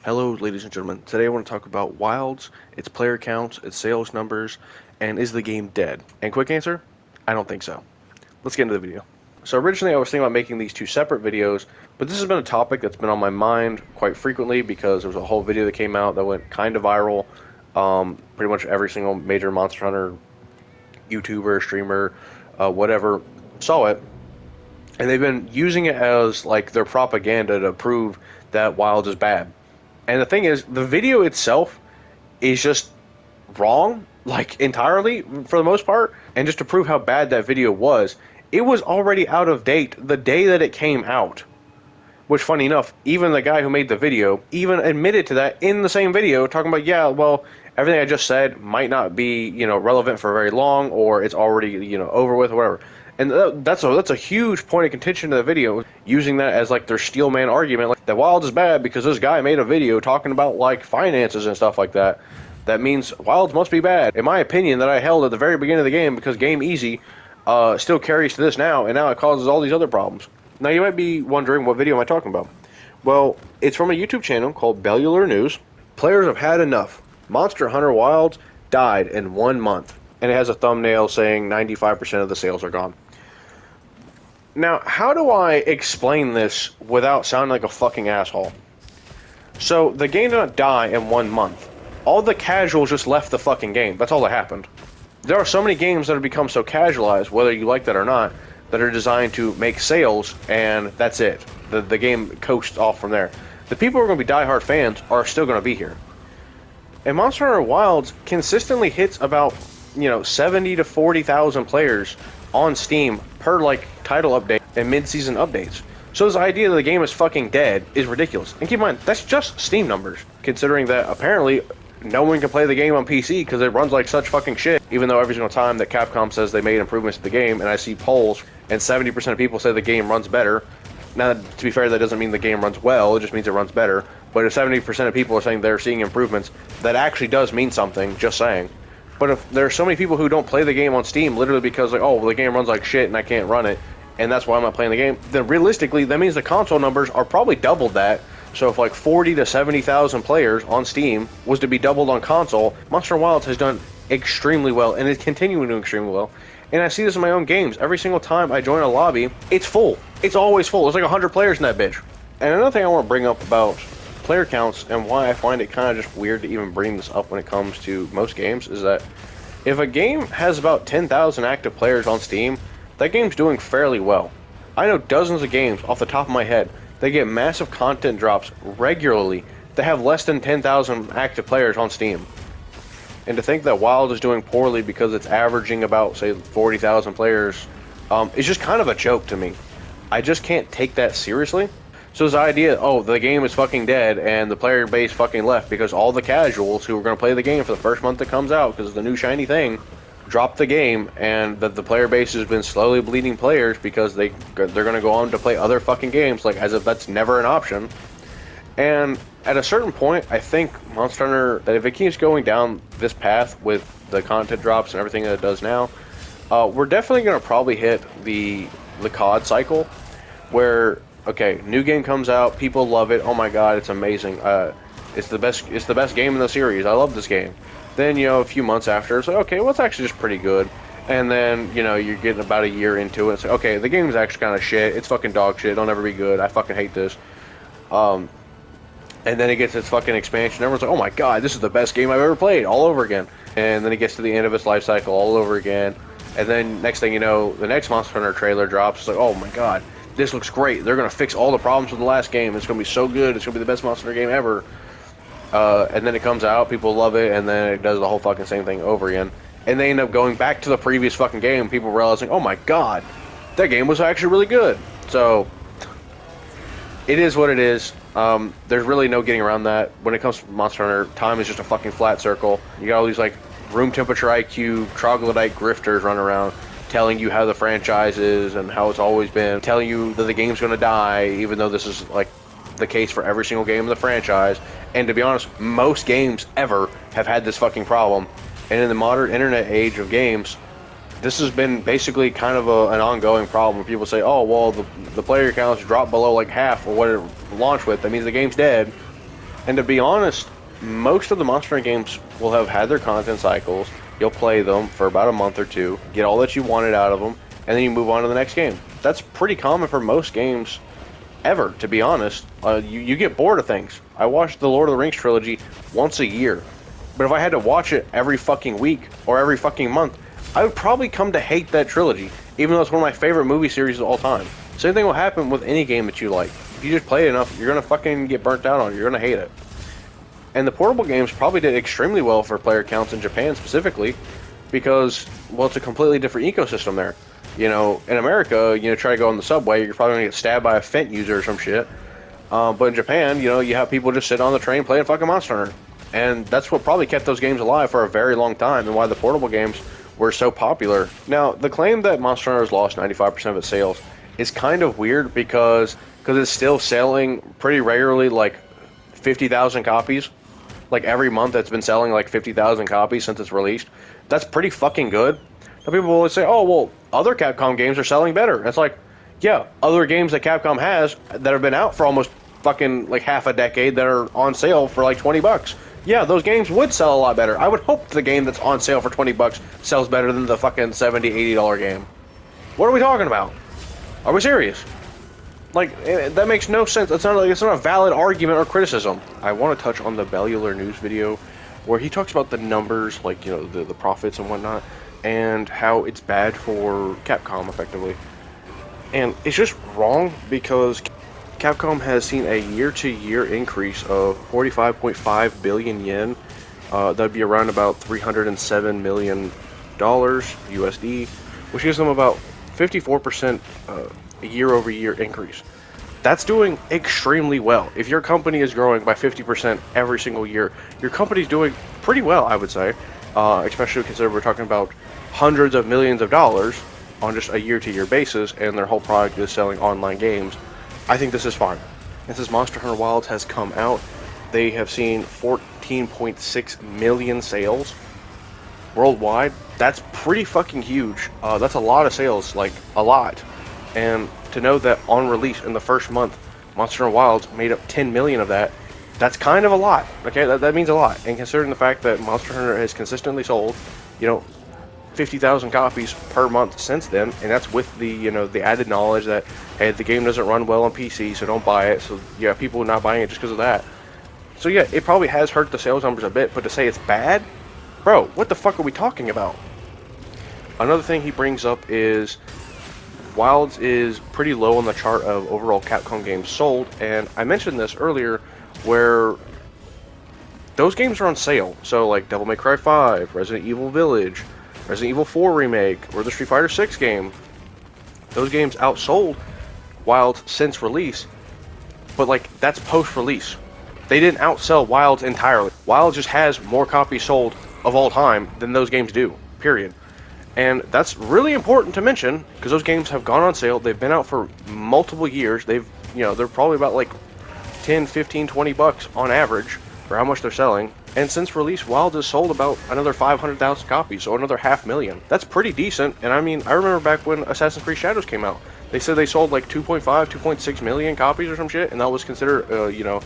Hello, ladies and gentlemen. Today I want to talk about Wilds, its player counts, its sales numbers, and is the game dead? And quick answer, I don't think so. Let's get into the video. So originally I was thinking about making these two separate videos, but this has been a topic that's been on my mind quite frequently because there was a whole video that came out that went kind of viral. Pretty much every single major Monster Hunter YouTuber, streamer, whatever, saw it, and they've been using it as like their propaganda to prove that Wilds is bad. And the thing is, the video itself is just wrong, like entirely for the most part. And just to prove how bad that video was, it was already out of date the day that it came out. Which, funny enough, even the guy who made the video even admitted to that in the same video, talking about, yeah, well, everything I just said might not be, relevant for very long, or it's already, over with, or whatever. And that's a huge point of contention to the video, using that as like their steel man argument, like that Wild is bad because this guy made a video talking about like finances and stuff like that. That means Wilds must be bad. In my opinion, that I held at the very beginning of the game because Game Easy still carries to this now, and now it causes all these other problems. Now you might be wondering, what video am I talking about? Well, it's from a YouTube channel called Bellular News. Players have had enough. Monster Hunter Wilds died in 1 month. And it has a thumbnail saying 95% of the sales are gone. Now, how do I explain this without sounding like a fucking asshole? So, the game did not die in 1 month. All the casuals just left the fucking game. That's all that happened. There are so many games that have become so casualized, whether you like that or not, that are designed to make sales, and that's it. The game coasts off from there. The people who are going to be diehard fans are still going to be here. And Monster Hunter Wilds consistently hits about, 70 to 40,000 players on Steam per, title update and mid-season updates. So this idea that the game is fucking dead is ridiculous. And keep in mind, that's just Steam numbers, considering that apparently no one can play the game on PC because it runs like such fucking shit, even though every single time that Capcom says they made improvements to the game, and I see polls, and 70% of people say the game runs better. Now, to be fair, that doesn't mean the game runs well, it just means it runs better. But if 70% of people are saying they're seeing improvements, that actually does mean something, just saying. But if there are so many people who don't play the game on Steam literally because, like, oh, well, the game runs like shit and I can't run it, and that's why I'm not playing the game, then realistically, that means the console numbers are probably doubled that. So if like 40 to 70,000 players on Steam was to be doubled on console, Monster Wilds has done extremely well, and it's continuing to do extremely well. And I see this in my own games. Every single time I join a lobby, it's full. It's always full. There's like 100 players in that bitch. And another thing I want to bring up about player counts and why I find it kind of just weird to even bring this up when it comes to most games is that if a game has about 10,000 active players on Steam, that game's doing fairly well. I know dozens of games off the top of my head. They get massive content drops regularly that have less than 10,000 active players on Steam. And to think that Wild is doing poorly because it's averaging about, say, 40,000 players is just kind of a joke to me. I just can't take that seriously. So this idea, oh, the game is fucking dead and the player base fucking left because all the casuals who were going to play the game for the first month that comes out because it's the new shiny thing dropped the game, and that the player base has been slowly bleeding players because they're going to go on to play other fucking games, like as if that's never an option. And at a certain point, I think Monster Hunter, that if it keeps going down this path with the content drops and everything that it does now, we're definitely going to probably hit the COD cycle, where, okay, new game comes out, people love it, oh my god, it's amazing, it's the best game in the series, I love this game. Then, a few months after, it's like, okay, well, it's actually just pretty good. And then, you're getting about a year into it. It's like, okay, the game's actually kind of shit. It's fucking dog shit. It'll never be good. I fucking hate this. And then it gets its fucking expansion. Everyone's like, oh my god, this is the best game I've ever played, all over again. And then it gets to the end of its life cycle all over again. And then, next thing you know, the next Monster Hunter trailer drops. It's like, oh my god, this looks great. They're going to fix all the problems from the last game. It's going to be so good. It's going to be the best Monster Hunter game ever. And then it comes out, people love it, and then it does the whole fucking same thing over again. And they end up going back to the previous fucking game, people realizing, oh my god, that game was actually really good. So, it is what it is. There's really no getting around that. When it comes to Monster Hunter, time is just a fucking flat circle. You got all these, room temperature IQ, troglodyte grifters running around, telling you how the franchise is and how it's always been, telling you that the game's gonna die, even though this is, the case for every single game in the franchise. And to be honest, most games ever have had this fucking problem. And in the modern internet age of games, this has been basically kind of an ongoing problem. People say, oh, well, the player counts drop below half of what it launched with. That means the game's dead. And to be honest, most of the Monster Hunter games will have had their content cycles. You'll play them for about a month or two, get all that you wanted out of them, and then you move on to the next game. That's pretty common for most games ever, to be honest. You get bored of things. I watched the Lord of the Rings trilogy once a year, but if I had to watch it every fucking week or every fucking month, I would probably come to hate that trilogy, even though it's one of my favorite movie series of all time. Same thing will happen with any game that you like. If you just play it enough, you're gonna fucking get burnt out on it. You're gonna hate it. And the portable games probably did extremely well for player counts in Japan specifically, because, well, it's a completely different ecosystem there. You know, in America, you know, try to go on the subway, you're probably gonna get stabbed by a Fent user or some shit. But in Japan, you know, you have people just sitting on the train playing fucking Monster Hunter. And that's what probably kept those games alive for a very long time, and why the portable games were so popular. Now, the claim that Monster Hunter has lost 95% of its sales is kind of weird because it's still selling pretty regularly, like 50,000 copies. Like every month it's been selling like 50,000 copies since it's released. That's pretty fucking good. Now people will always say, oh, well, other Capcom games are selling better. It's like, yeah, other games that Capcom has that have been out for almost fucking like half a decade that are on sale for like 20 bucks. Yeah, those games would sell a lot better. I would hope the game that's on sale for 20 bucks sells better than the fucking $70, $80 game. What are we talking about? Are we serious? Like, that makes no sense. It's not a valid argument or criticism. I want to touch on the Bellular News video where he talks about the numbers, like, you know, the profits and whatnot, and how it's bad for Capcom, effectively. And it's just wrong because Capcom has seen a year-to-year increase of 45.5 billion yen. That'd be around about $307 million USD, which gives them about 54% a year-over-year increase. That's doing extremely well. If your company is growing by 50% every single year, your company's doing pretty well, I would say, especially considering we're talking about hundreds of millions of dollars on just a year-to-year basis, and their whole product is selling online games. I think this is fine. And since Monster Hunter Wilds has come out, they have seen 14.6 million sales worldwide. That's pretty fucking huge. That's a lot of sales, like a lot. And to know that on release in the first month, Monster Hunter Wilds made up 10 million of that, that's kind of a lot. Okay, that means a lot. And considering the fact that Monster Hunter has consistently sold, you know, 50,000 copies per month since then, and that's with the, you know, the added knowledge that, hey, the game doesn't run well on PC, so don't buy it. So yeah, people are not buying it just because of that. So yeah, it probably has hurt the sales numbers a bit, but to say it's bad, bro, what the fuck are we talking about? Another thing he brings up is Wilds is pretty low on the chart of overall Capcom games sold, and I mentioned this earlier where those games are on sale. So like Devil May Cry 5, Resident Evil Village, Resident Evil 4 Remake, or the Street Fighter 6 game. Those games outsold Wilds since release, but like that's post-release. They didn't outsell Wilds entirely. Wilds just has more copies sold of all time than those games do, period. And that's really important to mention because those games have gone on sale. They've been out for multiple years. They've, you know, they're probably about like 10, 15, 20 bucks on average for how much they're selling. And since release, Wild has sold about another 500,000 copies, so another 500,000. That's pretty decent. And I mean, I remember back when Assassin's Creed Shadows came out, they said they sold like 2.5, 2.6 million copies or some shit, and that was considered, you know,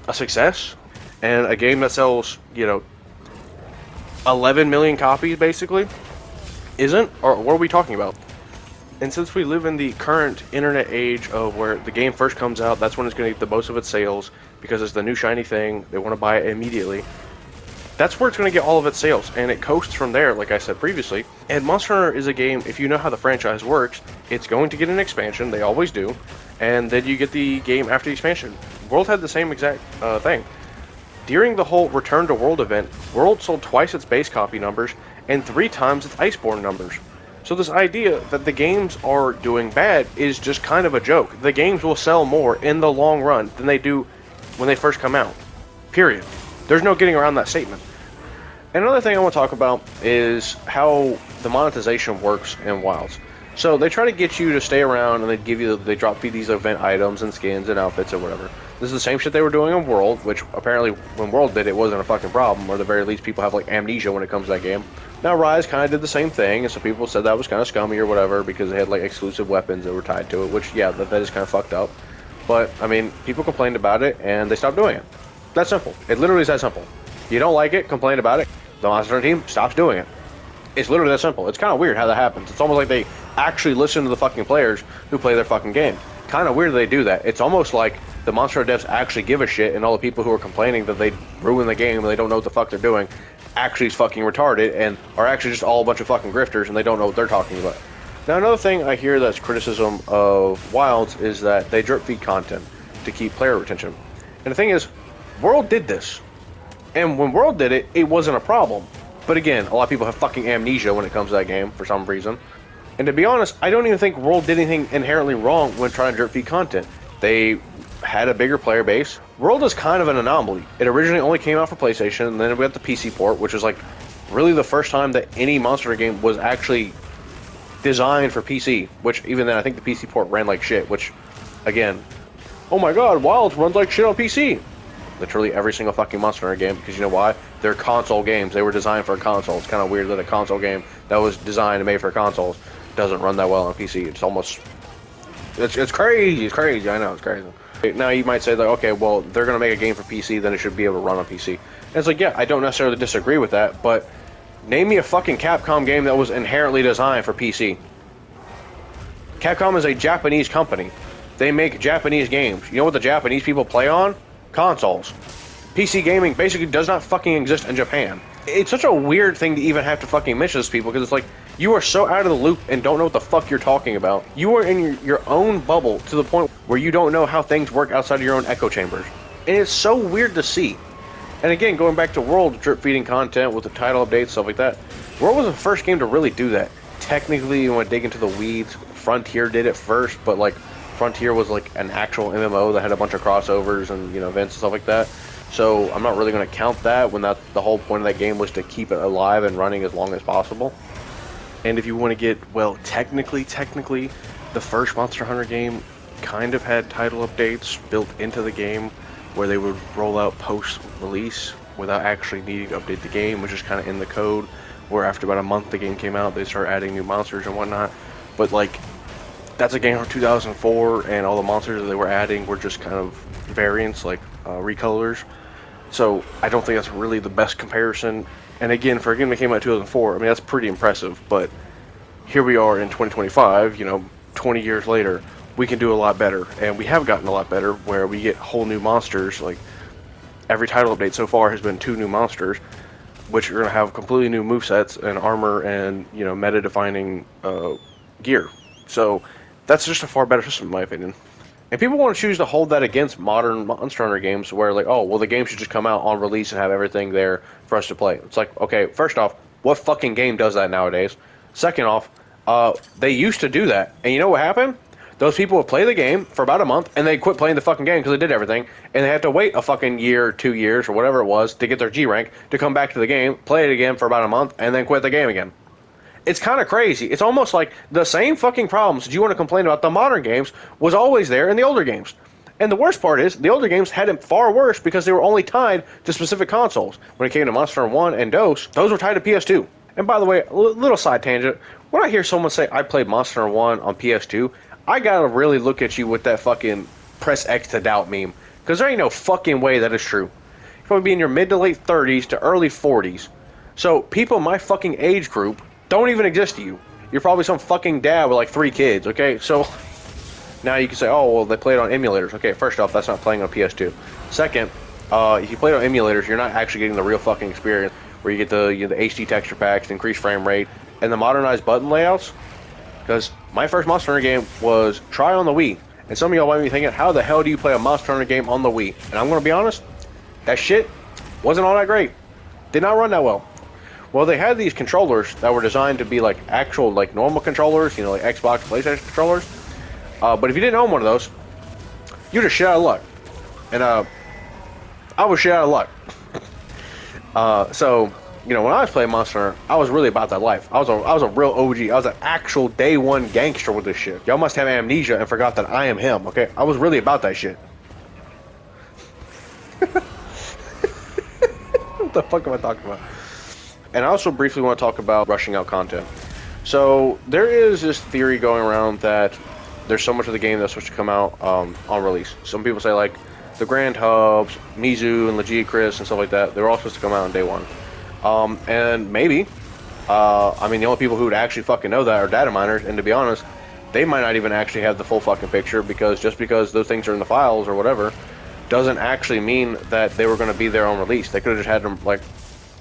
a success. And a game that sells, you know, 11 million copies basically isn't? Or what are we talking about? And since we live in the current internet age of where the game first comes out, that's when it's going to get the most of its sales because it's the new shiny thing. They want to buy it immediately. That's where it's going to get all of its sales, and it coasts from there, like I said previously. And Monster Hunter is a game, if you know how the franchise works, it's going to get an expansion, they always do, and then you get the game after the expansion. World had the same exact thing. During the whole Return to World event, World sold twice its base copy numbers and 3 times its Iceborne numbers. So this idea that the games are doing bad is just kind of a joke. The games will sell more in the long run than they do when they first come out. Period. There's no getting around that statement. Another thing I want to talk about is how the monetization works in Wilds. So they try to get you to stay around, and they drop you these event items and skins and outfits or whatever. This is the same shit they were doing in World, which apparently when World did it wasn't a fucking problem, or at the very least people have like amnesia when it comes to that game. Now Rise kind of did the same thing, and some people said that was kind of scummy or whatever because they had like exclusive weapons that were tied to it, which yeah, that is kind of fucked up. But, I mean, people complained about it, and they stopped doing it. That's simple. It literally is that simple. You don't like it, complain about it. The Monster Hunter team stops doing it. It's literally that simple. It's kind of weird how that happens. It's almost like they actually listen to the fucking players who play their fucking game. Kind of weird that they do that. It's almost like the Monster Hunter devs actually give a shit, and all the people who are complaining that they ruin the game and they don't know what the fuck they're doing actually is fucking retarded and are actually just all a bunch of fucking grifters and they don't know what they're talking about. Now, another thing I hear that's criticism of Wilds is that they drip feed content to keep player retention. And the thing is, World did this. And when World did it, it wasn't a problem. But again, a lot of people have fucking amnesia when it comes to that game for some reason. And to be honest, I don't even think World did anything inherently wrong when trying to drip feed content. They had a bigger player base. World is kind of an anomaly. It originally only came out for PlayStation, and then we got the PC port, which was like really the first time that any Monster Hunter game was actually designed for PC, which even then I think the PC port ran like shit, which, again, oh my god, Wilds runs like shit on PC. Literally every single fucking Monster Hunter game, because you know why? They're console games. They were designed for a console. It's kind of weird that a console game that was designed and made for consoles doesn't run that well on PC. It's almost... It's crazy. It's crazy. I know, it's crazy. Now you might say, like, okay, well, they're going to make a game for PC, then it should be able to run on PC. And it's like, yeah, I don't necessarily disagree with that, but name me a fucking Capcom game that was inherently designed for PC. Capcom is a Japanese company. They make Japanese games. You know what the Japanese people play on? Consoles. PC gaming basically does not fucking exist in Japan. It's such a weird thing to even have to fucking mention this to people, because it's like, you are so out of the loop and don't know what the fuck you're talking about. You are in your own bubble to the point where you don't know how things work outside of your own echo chambers. And it's so weird to see. And again, going back to World, drip feeding content with the title updates, stuff like that, World was the first game to really do that. Technically, you want to dig into the weeds, Frontier did it first, but like Frontier was like an actual MMO that had a bunch of crossovers and, you know, events and stuff like that. So I'm not really going to count that when the whole point of that game was to keep it alive and running as long as possible. And if you want to get, well, technically, the first Monster Hunter game kind of had title updates built into the game where they would roll out post-release without actually needing to update the game, which is kind of in the code, where after about a month the game came out, they start adding new monsters and whatnot. But, like, that's a game from 2004, and all the monsters that they were adding were just kind of variants, like recolors. So I don't think that's really the best comparison. And again, for a game that came out in 2004, I mean, that's pretty impressive. But here we are in 2025, you know, 20 years later, we can do a lot better. And we have gotten a lot better, where we get whole new monsters. Like, every title update so far has been 2 new monsters, which are going to have completely new movesets and armor and, you know, meta-defining gear. So that's just a far better system, in my opinion. And people want to choose to hold that against modern Monster Hunter games, where like, oh, well, the game should just come out on release and have everything there for us to play. It's like, okay, first off, what fucking game does that nowadays? Second off, they used to do that, and you know what happened? Those people would play the game for about a month, and they quit playing the fucking game because they did everything, and they had to wait a fucking year, 2 years, or whatever it was, to get their G rank, to come back to the game, play it again for about a month, and then quit the game again. It's kind of crazy. It's almost like the same fucking problems that you want to complain about the modern games was always there in the older games. And the worst part is, the older games had it far worse because they were only tied to specific consoles. When it came to Monster Hunter 1 and DOS, those were tied to PS2. And by the way, a little side tangent, when I hear someone say, I played Monster Hunter 1 on PS2, I gotta really look at you with that fucking press X to doubt meme. Because there ain't no fucking way that is true. You're probably be in your mid to late 30s to early 40s. So people in my fucking age group don't even exist to you. You're probably some fucking dad with like 3 kids, okay? So now you can say, oh, well, they played on emulators. Okay, first off, that's not playing on PS2. Second, if you play on emulators, you're not actually getting the real fucking experience where you get the, you know, the HD texture packs, the increased frame rate, and the modernized button layouts. Because my first Monster Hunter game was Try on the Wii. And some of y'all might be thinking, how the hell do you play a Monster Hunter game on the Wii? And I'm going to be honest, that shit wasn't all that great. Did not run that well. Well, they had these controllers that were designed to be like actual, like normal controllers, you know, like Xbox, PlayStation controllers. But if you didn't own one of those, you're just shit out of luck. And I was shit out of luck. So, you know, when I was playing Monster Hunter, I was really about that life. I was a real OG. I was an actual day one gangster with this shit. Y'all must have amnesia and forgot that I am him, okay? I was really about that shit. What the fuck am I talking about? And I also briefly want to talk about rushing out content. So there is this theory going around that there's so much of the game that's supposed to come out on release. Some people say like the Grand Hubs, Mizu and Legia Chris and stuff like that, they're all supposed to come out on day one. And maybe, I mean, the only people who would actually fucking know that are data miners, and to be honest, they might not even actually have the full fucking picture, because just because those things are in the files or whatever doesn't actually mean that they were going to be there on release. They could have just had them like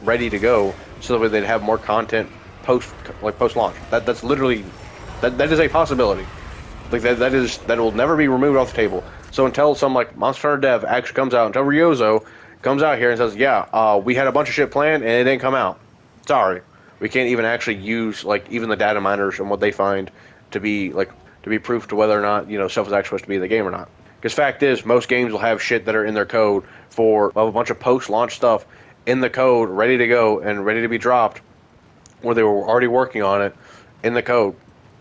ready to go so that they'd have more content post launch. That's literally that is a possibility. Like that will never be removed off the table. So until some like Monster Hunter dev actually comes out, until Ryozo comes out here and says, yeah, we had a bunch of shit planned and it didn't come out. Sorry, we can't even actually use like even the data miners and what they find to be proof to whether or not stuff is actually supposed to be in the game or not. Because fact is, most games will have shit that are in their code for a bunch of post-launch stuff in the code, ready to go and ready to be dropped, where they were already working on it in the code.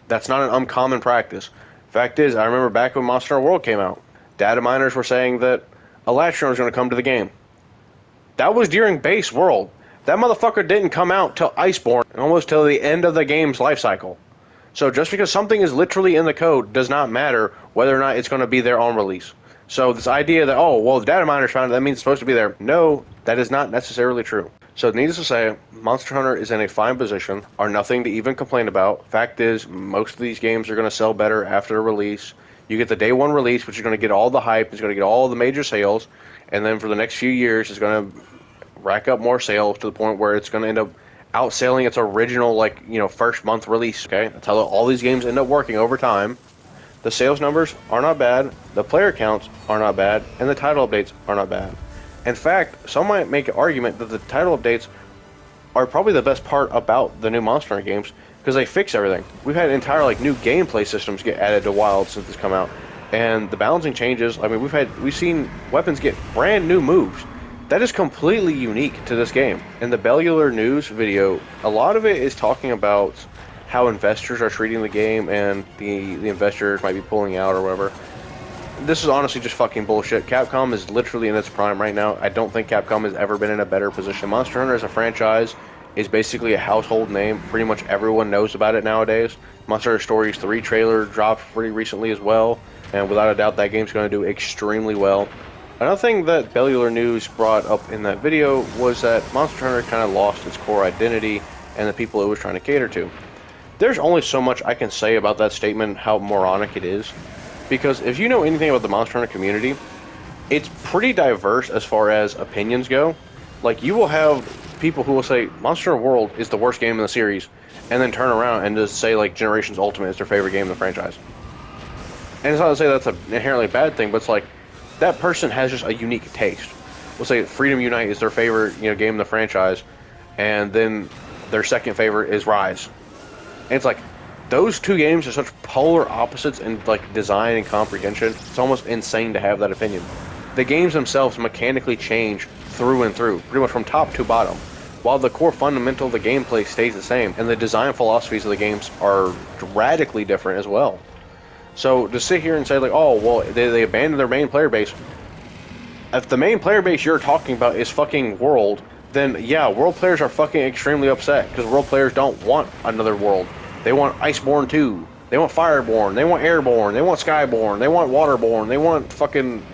That's not an uncommon practice. Fact is, I remember back when Monster Hunter World came out, data miners were saying that Electron was going to come to the game. That was during base World. That motherfucker didn't come out till Iceborne, almost till the end of the game's life cycle. So just because something is literally in the code does not matter whether or not it's going to be there on release. So this idea that, oh, well, the data miners found it, that means it's supposed to be there. No, that is not necessarily true. So needless to say, Monster Hunter is in a fine position, are nothing to even complain about. Fact is, most of these games are going to sell better after the release. You get the day one release, which is going to get all the hype, it's going to get all the major sales, and then for the next few years, it's going to rack up more sales to the point where it's going to end up outselling its original, first month release. Okay, that's how all these games end up working over time. The sales numbers are not bad, the player counts are not bad, and the title updates are not bad. In fact, some might make an argument that the title updates are probably the best part about the new Monster Hunter games, because they fix everything. We've had entire new gameplay systems get added to Wild since it's come out, and the balancing changes. I mean, we've seen weapons get brand new moves. That is completely unique to this game. In the Bellular News video, a lot of it is talking about how investors are treating the game and the investors might be pulling out or whatever. This is honestly just fucking bullshit. Capcom is literally in its prime right now. I don't think Capcom has ever been in a better position. Monster Hunter as a franchise is basically a household name. Pretty much everyone knows about it nowadays. Monster Hunter Stories 3 trailer dropped pretty recently as well, and without a doubt that game's going to do extremely well. Another thing that Bellular News brought up in that video was that Monster Hunter kind of lost its core identity and the people it was trying to cater to. There's only so much I can say about that statement, how moronic it is, because if you know anything about the Monster Hunter community, it's pretty diverse as far as opinions go. Like, you will have people who will say Monster Hunter World is the worst game in the series, and then turn around and just say Generations Ultimate is their favorite game in the franchise. And it's not to say that's an inherently bad thing, but it's like, that person has just a unique taste. We'll say Freedom Unite is their favorite game in the franchise, and then their second favorite is Rise. And it's like, those two games are such polar opposites in design and comprehension. It's almost insane to have that opinion. The games themselves mechanically change through and through, pretty much from top to bottom, while the core fundamental of the gameplay stays the same, and the design philosophies of the games are radically different as well. So to sit here and say oh, well, they abandoned their main player base. If the main player base you're talking about is fucking World, then yeah, World players are fucking extremely upset, because World players don't want another World. They want Iceborne 2. They want Fireborne. They want Airborne. They want Skyborne. They want Waterborne. They want fucking...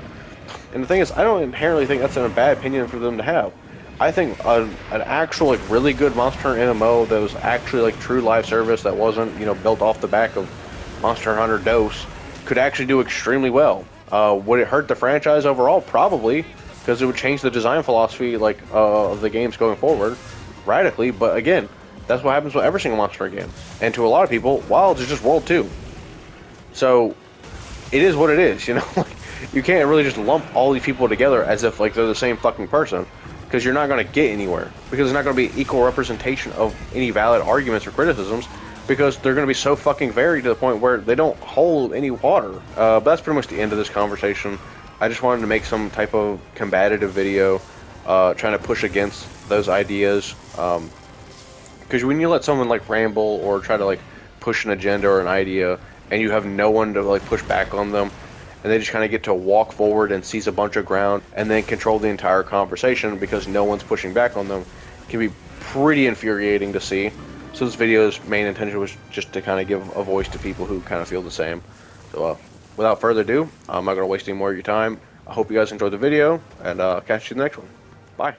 And the thing is, I don't inherently think that's a bad opinion for them to have. I think an actual really good Monster Hunter MMO that was actually true live service that wasn't built off the back of Monster Hunter DOS could actually do extremely well. Would it hurt the franchise overall? Probably, because it would change the design philosophy of the games going forward radically. But again, that's what happens with every single Monster Hunter game. And to a lot of people, Wilds is just World 2. So it is what it is. You can't really just lump all these people together as if they're the same fucking person, because you're not going to get anywhere. Because there's not going to be equal representation of any valid arguments or criticisms, because they're going to be so fucking varied to the point where they don't hold any water. But that's pretty much the end of this conversation. I just wanted to make some type of combative video trying to push against those ideas. Because when you let someone ramble or try to push an agenda or an idea, and you have no one to push back on them, and they just kind of get to walk forward and seize a bunch of ground and then control the entire conversation because no one's pushing back on them, can be pretty infuriating to see. So this video's main intention was just to kind of give a voice to people who kind of feel the same. Without further ado, I'm not going to waste any more of your time. I hope you guys enjoyed the video, and catch you in the next one. Bye.